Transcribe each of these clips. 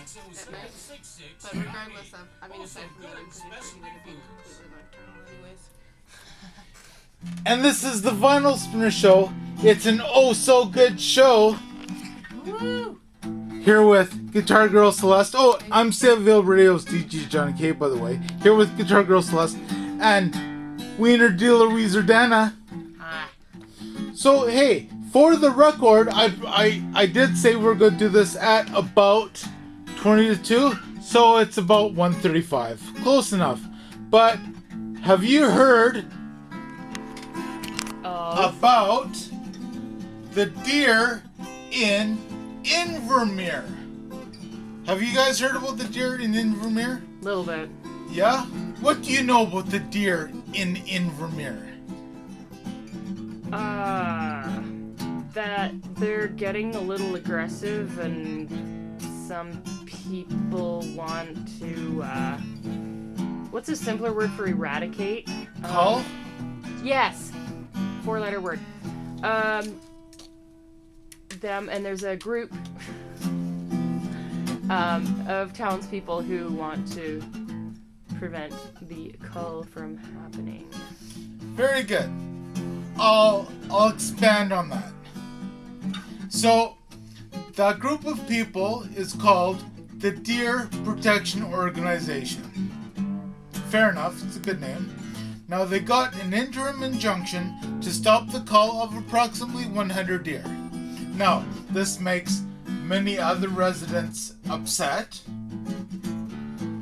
at night. But regardless of, I mean, aside from that, I'm pretty sure he would have been completely nocturnal anyways. And this is the Vinyl Spinner Show. It's an oh so good show. Woo! Here with Guitar Girl Celeste. Oh, I'm Seville Radio's DJ Johnny K, by the way. Here with Guitar Girl Celeste and Wiener Dealer Weezer Dana. Hi. So, hey, for the record, I did say we're going to do this at about 20 to 2. So it's about 1:35. Close enough. But have you heard about the deer in Invermere? Have you guys heard about the deer in Invermere? A little bit. Yeah? What do you know about the deer in Invermere? That they're getting a little aggressive and some people want to, what's a simpler word for eradicate? Cull? Yes. 4-letter word. Them, and there's a group of townspeople who want to prevent the cull from happening. Very good. I'll expand on that. So, that group of people is called the Deer Protection Organization. Fair enough, it's a good name. Now, they got an interim injunction to stop the cull of approximately 100 deer. Now, this makes many other residents upset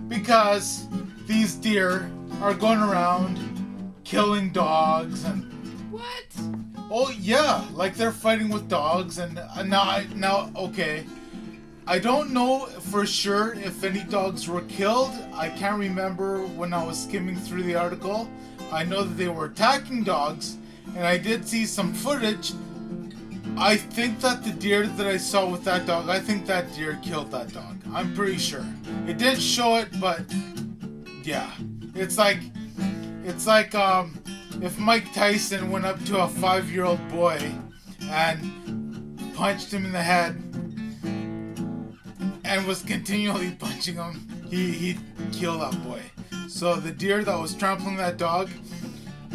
because these deer are going around killing dogs and... What? Oh yeah, like they're fighting with dogs and now okay. I don't know for sure if any dogs were killed. I can't remember when I was skimming through the article. I know that they were attacking dogs, and I did see some footage. I think that the deer that I saw with that dog, I think that deer killed that dog. I'm pretty sure. It didn't show it, but yeah. It's like if Mike Tyson went up to a 5-year-old boy and punched him in the head and was continually punching him, he'd kill that boy. So the deer that was trampling that dog,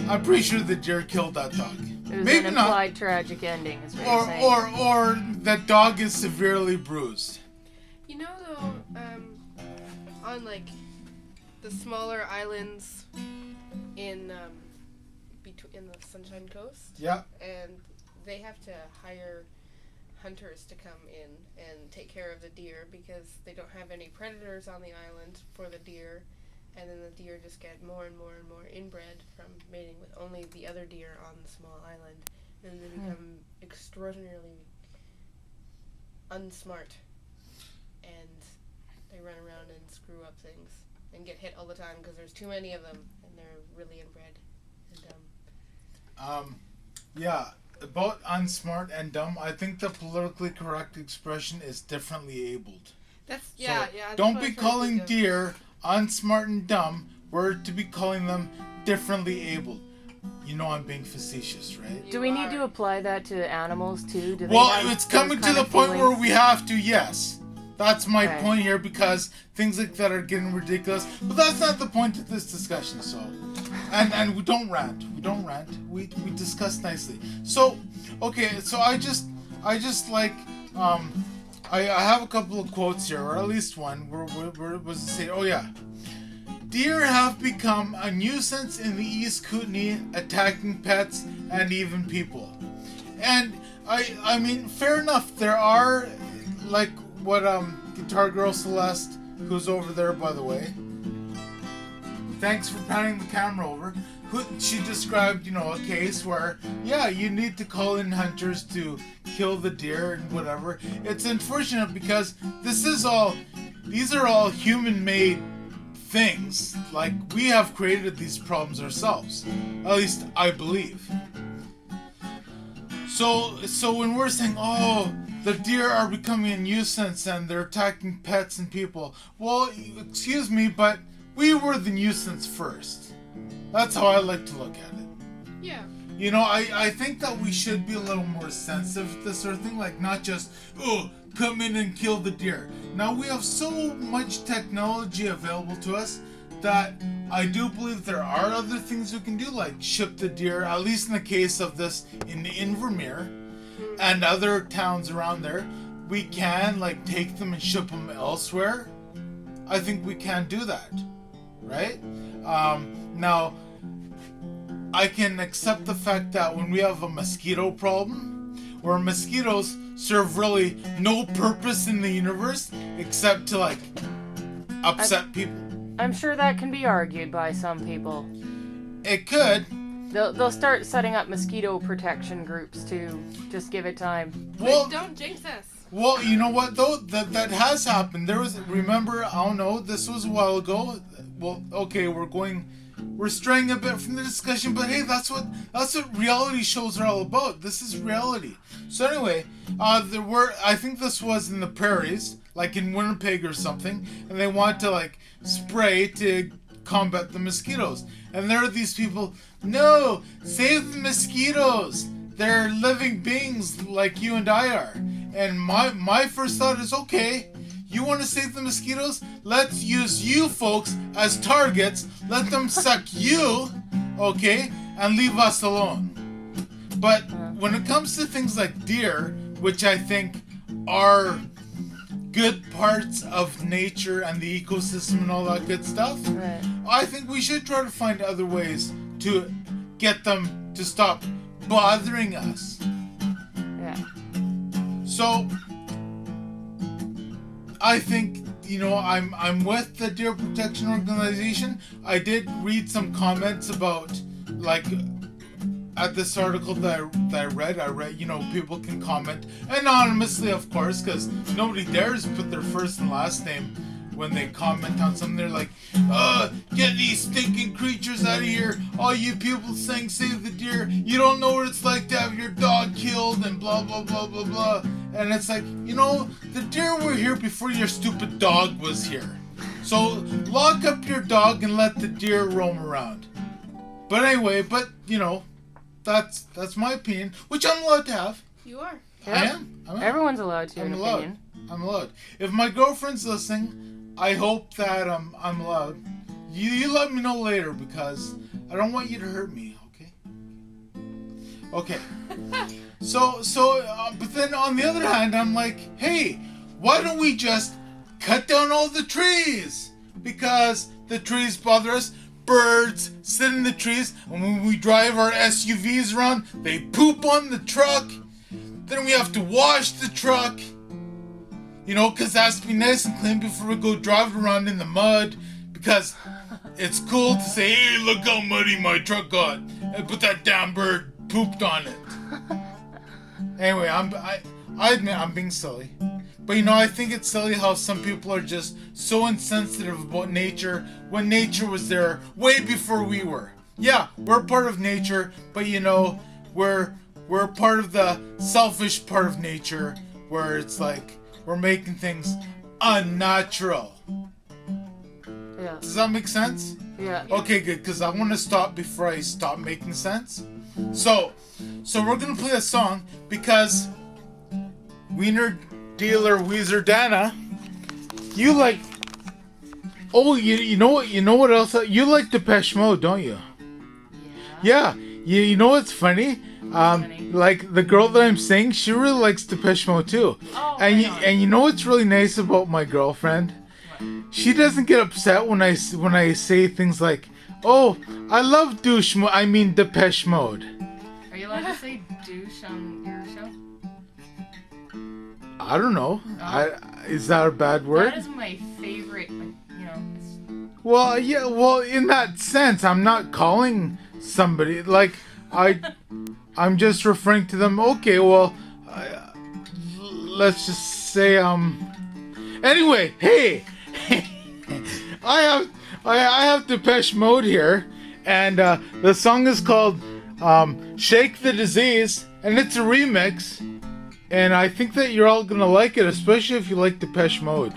I'm pretty sure the deer killed that dog. It was Maybe an not. implied tragic ending, is what you're saying. Or that dog is severely bruised. You know, though, on like the smaller islands in the Sunshine Coast, Yeah. and they have to hire hunters to come in and take care of the deer because they don't have any predators on the island for the deer, and then the deer just get more and more and more inbred from mating with only the other deer on the small island, and they become extraordinarily unsmart, and they run around and screw up things and get hit all the time because there's too many of them and they're really inbred and dumb. Yeah, about unsmart and dumb, I think the politically correct expression is differently abled. That's So don't be calling deer unsmart and dumb. We're to be calling them differently abled. You know I'm being facetious, right? Do we need to apply that to animals too? Do they Well, have it's those coming to kind the of point where feelings? we have to, yes. That's my Okay. point here, because things like that are getting ridiculous. But that's not the point of this discussion, so... And we don't rant. We discuss nicely. So, okay, so I just like... I have a couple of quotes here, or at least one, where it was to say, oh yeah. Deer have become a nuisance in the East Kootenay, attacking pets and even people. And I mean, fair enough. There are, like what Guitar Girl Celeste, who's over there, by the way. Thanks for panning the camera over. She described, a case where, yeah, you need to call in hunters to kill the deer and whatever. It's unfortunate because these are all human-made things. Like, we have created these problems ourselves. At least I believe. So when we're saying, oh, the deer are becoming a nuisance and they're attacking pets and people, well, excuse me, but we were the nuisance first. That's how I like to look at it. Yeah. I think that we should be a little more sensitive to this sort of thing. Like, not just, oh, come in and kill the deer. Now we have so much technology available to us that I do believe there are other things we can do, like ship the deer, at least in the case of this in Invermere and other towns around there. We can like take them and ship them elsewhere. I think we can do that, right? Now, I can accept the fact that when we have a mosquito problem, where mosquitoes serve really no purpose in the universe except to like upset people. I'm sure that can be argued by some people. It could. They'll start setting up mosquito protection groups too. Just give it time. Well, But don't jinx us. well, you know what though? That has happened. There was, remember, I don't know, this was a while ago. Well, okay, we're straying a bit from the discussion, but hey, that's what reality shows are all about. This is reality. So anyway, I think this was in the prairies, like in Winnipeg or something, and they want to like spray to combat the mosquitoes. And there are these people, no, save the mosquitoes. They're living beings like you and I are. And my first thought is, okay, you want to save the mosquitoes? Let's use you folks as targets. Let them suck you, okay, and leave us alone. But when it comes to things like deer, which I think are good parts of nature and the ecosystem and all that good stuff, Right. I think we should try to find other ways to get them to stop bothering us. Yeah. So I think, you know, I'm with the Deer Protection Organization. I did read some comments about, like, at this article that I read, you know, people can comment anonymously, of course, because nobody dares put their first and last name when they comment on something. They're like, get these stinking creatures out of here. All you people saying save the deer. You don't know what it's like to have your dog killed and blah, blah, blah, blah, blah. And it's like, you know, the deer were here before your stupid dog was here. So lock up your dog and let the deer roam around. But anyway, you know, that's my opinion, which I'm allowed to have. You are. I Yep. am. Everyone's allowed to I'm an allowed. opinion. I'm allowed. If my girlfriend's listening, I hope that I'm allowed. You let me know later, because I don't want you to hurt me, okay? Okay. But then on the other hand, I'm like, hey, why don't we just cut down all the trees? Because the trees bother us. Birds sit in the trees, and when we drive our SUVs around, they poop on the truck. Then we have to wash the truck. You know, because it has to be nice and clean before we go drive around in the mud. Because it's cool to say, hey, look how muddy my truck got. And put that damn bird pooped on it. Anyway, I admit I'm being silly. But you know, I think it's silly how some people are just so insensitive about nature when nature was there way before we were. Yeah, we're part of nature, but you know, we're part of the selfish part of nature where it's like we're making things unnatural. Yeah. Does that make sense? Yeah. Okay, good, because I want to stop before I stop making sense. So we're gonna play a song because Wiener Dealer Weezer Dana, you like. Oh, you know what else? You like Depeche Mode, don't you? Yeah. You know what's funny? Like the girl that I'm saying, she really likes Depeche Mode too. Oh, and you know what's really nice about my girlfriend? She doesn't get upset when I say things like, "Oh, I love Depeche Mode." Are you allowed to say douche on your show? I don't know. Is that a bad word? That is my favorite. Like, you know. Well, yeah. Well, in that sense, I'm not calling somebody like I'm just referring to them. Okay. Well, let's just say Anyway, hey, I have Depeche Mode here, and the song is called "Shake the Disease," and it's a remix. And I think that you're all gonna like it, especially if you like Depeche Mode.